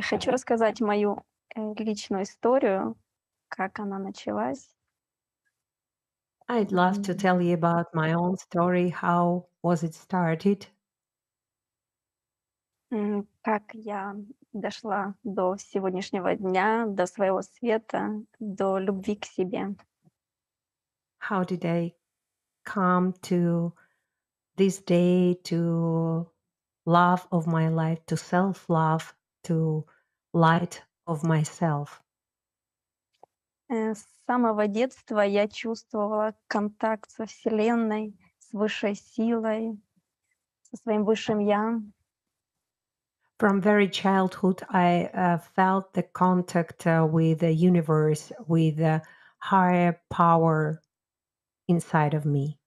Хочу рассказать мою личную историю, как она началась. I'd love to tell you about my own story. How was it started? Как я дошла до сегодняшнего дня, до своего света, до любви к себе. How did I come to this day, to love of my life, to self-love, to light of myself? С самого детства я чувствовала контакт со Вселенной, с высшей силой, со своим высшим я. From very childhood, I felt the contact with the universe, with the higher power inside of me.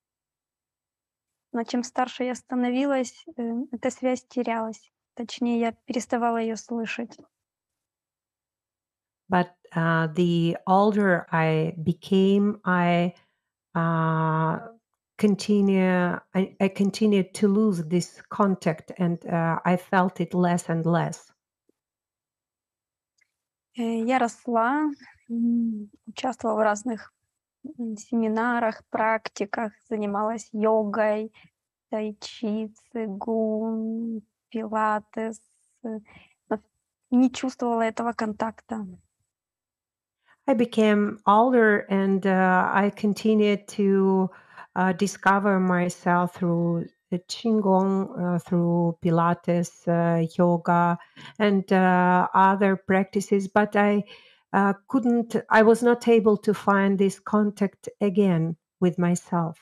Но чем старше я становилась, эта связь терялась. Точнее, я переставала ее слышать. But the older I became, uh, I continued to lose this contact, and I felt it less and less. Я росла, участвовала в разных семинарах, практиках, занималась йогой, тайчи, цигун, пилатес, но не чувствовала этого контакта. I became older, and I continued to discover myself through the qigong, through Pilates, yoga, and other practices. But I was not able to find this contact again with myself.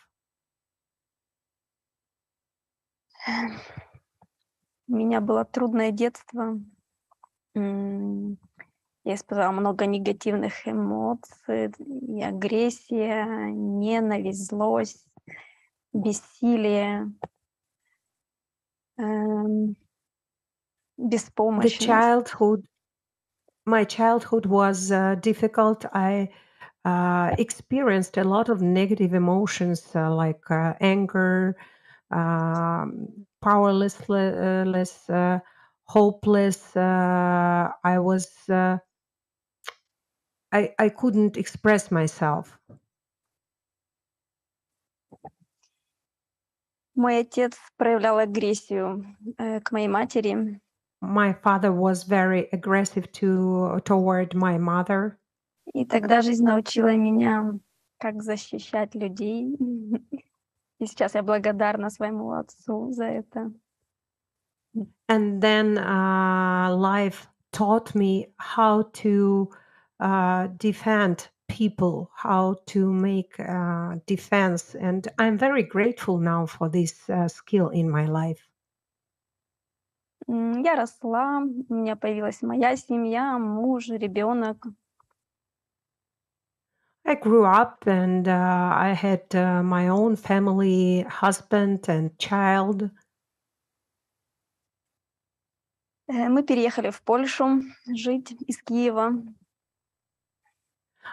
У меня было трудное детство. Я испытала много негативных эмоций, и агрессия, ненависть, злость, бессилие, эм, The беспомощность. childhood, my childhood was difficult. I experienced a lot of negative emotions like anger, powerlessness, hopeless. I couldn't express myself. Мой отец проявлял агрессию, к моей матери, My father was very aggressive toward my mother. и тогда жизнь научила меня, как защищать людей. И сейчас я благодарна своему отцу за это. And then life taught me how to defend people, how to make defense. And I'm very grateful now for this skill in my life. Я росла, у меня появилась моя семья, муж, ребенок. I grew up, and I had my own family, husband and child. Мы переехали в Польшу жить из Киева.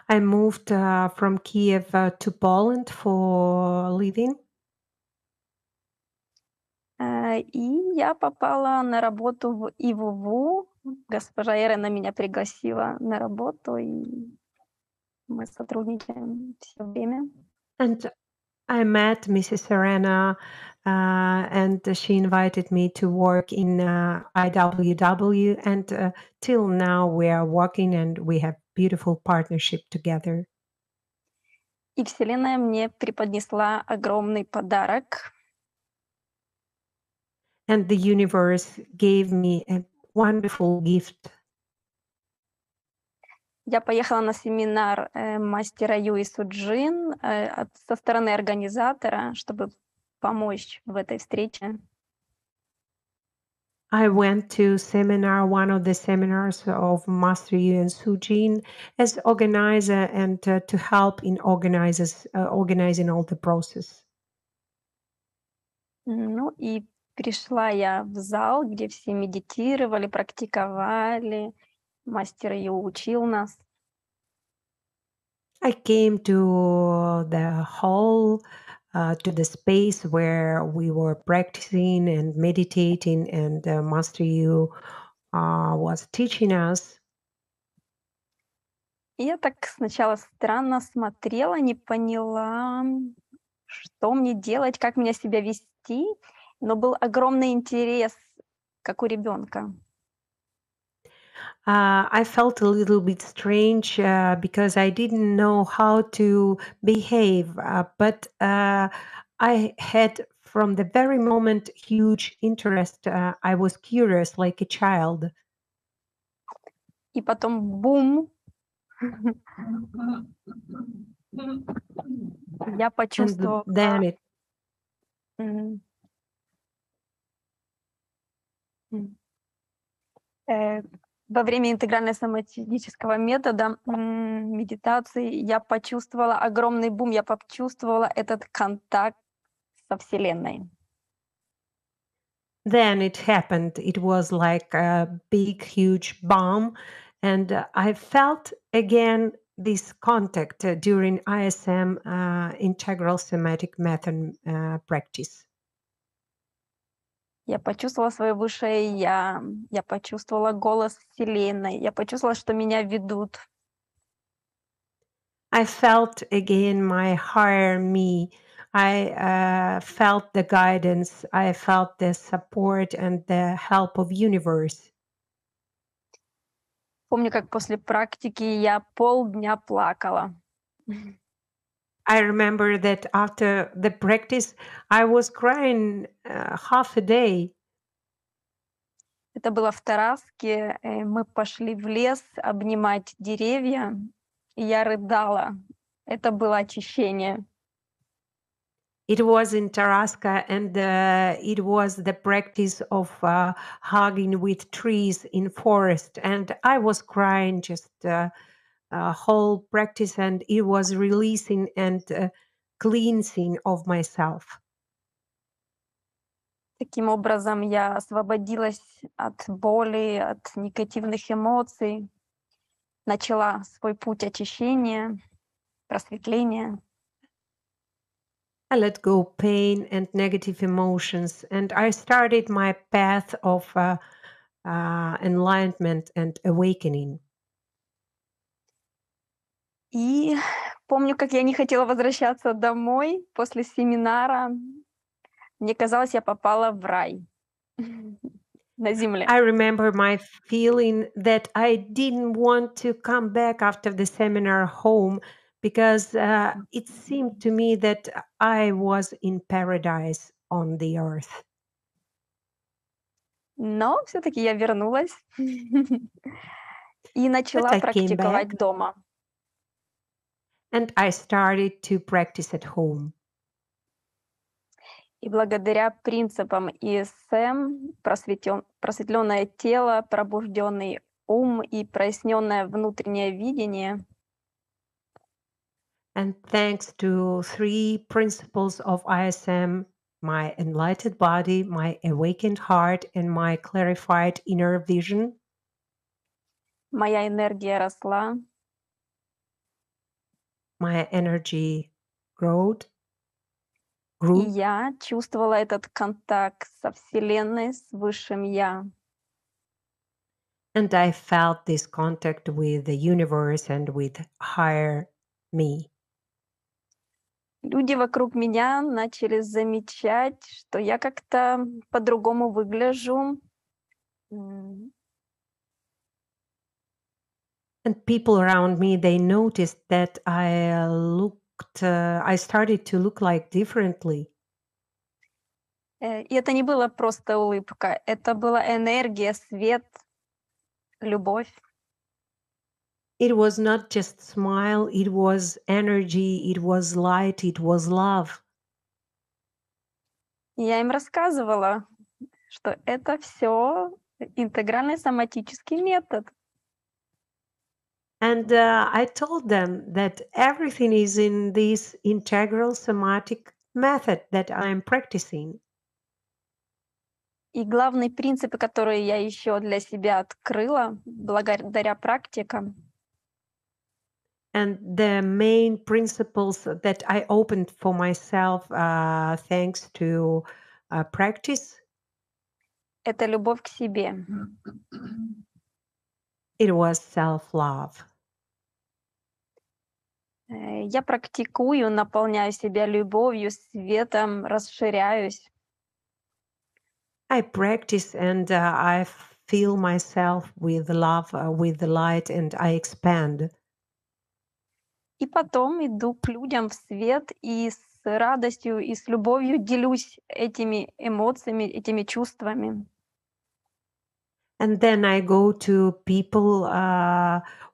I moved from Kiev to Poland for living. И я попала на работу в ИВУ. Госпожа Ирена меня пригласила на работу, и мы сотрудничаем все время. And I met Mrs. Serena, and she invited me to work in IWW, and till now we are working and we have beautiful partnership together. И Вселенная мне преподнесла огромный подарок. And the universe gave me a wonderful gift. Я поехала на семинар мастера Ю и SooJin со стороны организатора, чтобы помочь в этой встрече. I went to one of the seminars of Master Yu and SooJin as organizer, and to help in organizing all the process. Ну и пришла я в зал, где все медитировали, практиковали. Мастер Ю учил нас. I came to the hall, to the space where we were practicing and meditating, and Master Yu was teaching us. И я так сначала странно смотрела, не поняла, что мне делать, как мне себя вести, но был огромный интерес, как у ребенка. I felt a little bit strange because I didn't know how to behave, but I had from the very moment huge interest. I was curious like a child. И потом бум, я And почувствовала, then it м, м, э, во время интегрально-соматического метода медитации я почувствовала огромный бум, я почувствовала этот контакт со Вселенной. Then it happened. It was like a big, huge bomb. And I felt again this contact during ISM, integral somatic method practice. Я почувствовала свое высшее я почувствовала голос Вселенной, я почувствовала, что меня ведут. I felt again my higher me. I felt the guidance. I felt the support and the help of universe. Помню, как после практики я полдня плакала. I remember that after the practice, I was crying half a day. Это было в Тараске. Мы пошли в лес обнимать деревья, и я рыдала. Это было очищение. It was in Taraska, and it was the practice of hugging with trees in forest. And I was crying just whole practice, and it was releasing and cleansing of myself. Таким образом, я освободилась от боли, от негативных эмоций, начала свой путь очищения, просветления. I let go pain and negative emotions, and I started my path of enlightenment and awakening. И помню, как я не хотела возвращаться домой после семинара. Мне казалось, я попала в рай на земле. I remember my feeling that I didn't want to come back after the seminar home because it seemed to me that I was in paradise on the earth. Но все-таки я вернулась и But начала I came практиковать back дома. and I started to practice at home. И благодаря принципам ISM, просветленное тело, пробужденный ум и проясненное внутреннее видение, And thanks to three principles of ISM, my enlightened body, my awakened heart, and my clarified inner vision, моя энергия росла, my energy grew. и я чувствовала этот контакт со Вселенной, с Высшим Я. And I felt this contact with the universe and with higher me. Люди вокруг меня начали замечать, что я как-то по-другому выгляжу. And people around me, they noticed that I started to look like differently. И это не была просто улыбка, это была энергия, свет, любовь. It was not just smile, it was energy, it was light, it was love. И я им рассказывала, что это все интегральный соматический метод. And I told them that everything is in this integral somatic method that I'm practicing. И главные принципы, которые я еще для себя открыла благодаря практикам, And the main principles that I opened for myself thanks to practice, это любовь к себе. It was self-love. Я практикую, наполняю себя любовью, светом, расширяюсь. I practice and I fill myself with love, with the light, and I expand. И потом иду к людям в свет и с радостью и с любовью делюсь этими эмоциями, этими чувствами. And then I go to people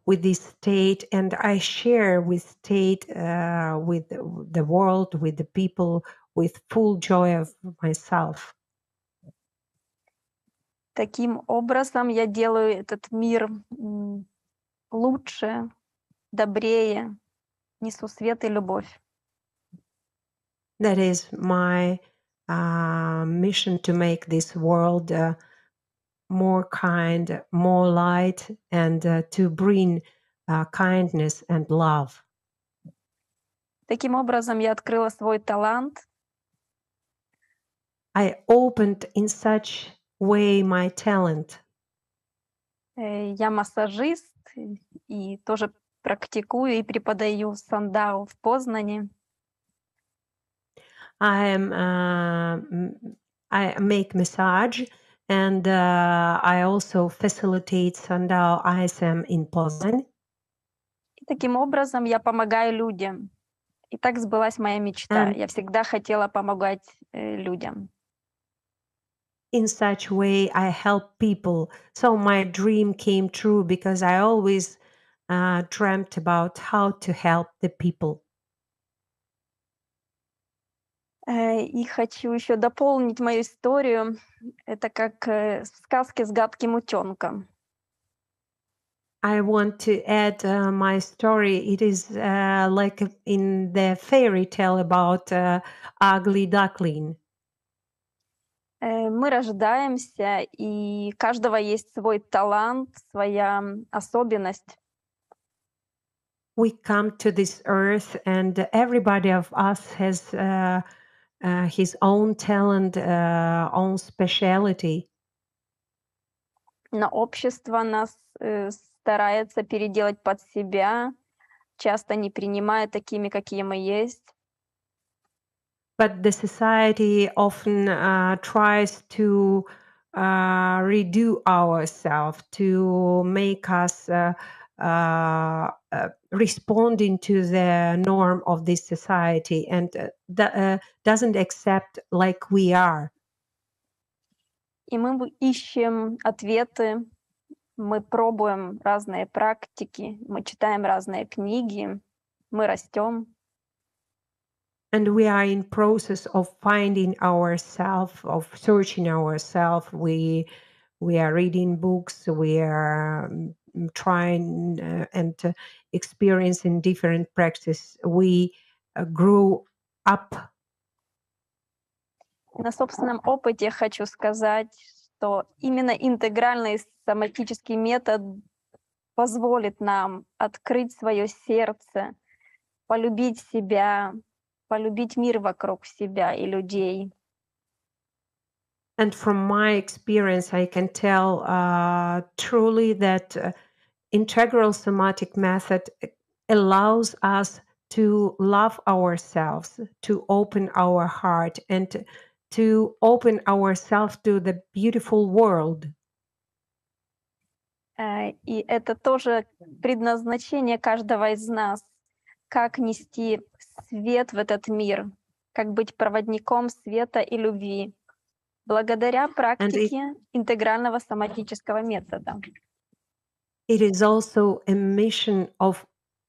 with this state, and I share with state, with the world, with the people, with full joy of myself. Таким образом я делаю этот мир лучше, добрее, несу свет и любовь. That is my mission, to make this world more kind, more light, and to bring kindness and love. Таким образом я открыла свой талант. I opened in such way my talent. Я массажист и тоже практикую и преподаю Sundao в Познане. I make massage, and I also facilitate Sundao ISM in Poznań. И таким образом я помогаю людям. И так сбылась моя мечта. And Я всегда хотела помогать людям. in such way, I help people. So my dream came true because I always dreamt about how to help the people. И хочу еще дополнить мою историю. Это как в сказке с гадким утенком. I want to add my story. It is like in the fairy tale about ugly duckling. Мы рождаемся, и у каждого есть свой талант, своя особенность. We come to this earth, and everybody of us has his own talent, own speciality. Но общество нас старается переделать под себя, часто не принимая такими, какие мы есть. But the society often tries to redo ourselves, to make us responding to the norm of this society, and doesn't accept like we are. И мы ищем ответы, мы пробуем разные практики, мы читаем разные книги, мы растем. And we are in process of finding ourselves, of searching ourselves. We are reading books. We are trying and experiencing different practices. We grew up. На собственном опыте хочу сказать, что именно интегральный соматический метод позволит нам открыть свое сердце, полюбить себя, полюбить мир вокруг себя и людей. And from my experience, I can tell truly that integral somatic method allows us to love ourselves, to open our heart, and to open ourselves to the beautiful world. И это тоже предназначение каждого из нас, как нести свет в этот мир, как быть проводником света и любви, благодаря практике интегрального соматического метода. It is also a mission of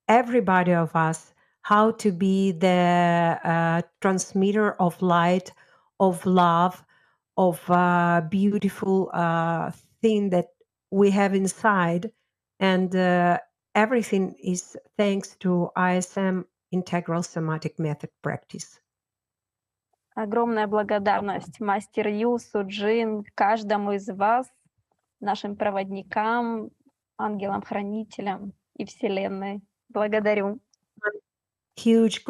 everybody of us, how to be the transmitter of light, of love, of beautiful thing that we have inside, and everything is thanks to ISM integral somatic method practice. Огромная благодарность мастер Ю, SooJin, каждому из вас, нашим проводникам, ангелам-хранителям и Вселенной. Благодарю. Huge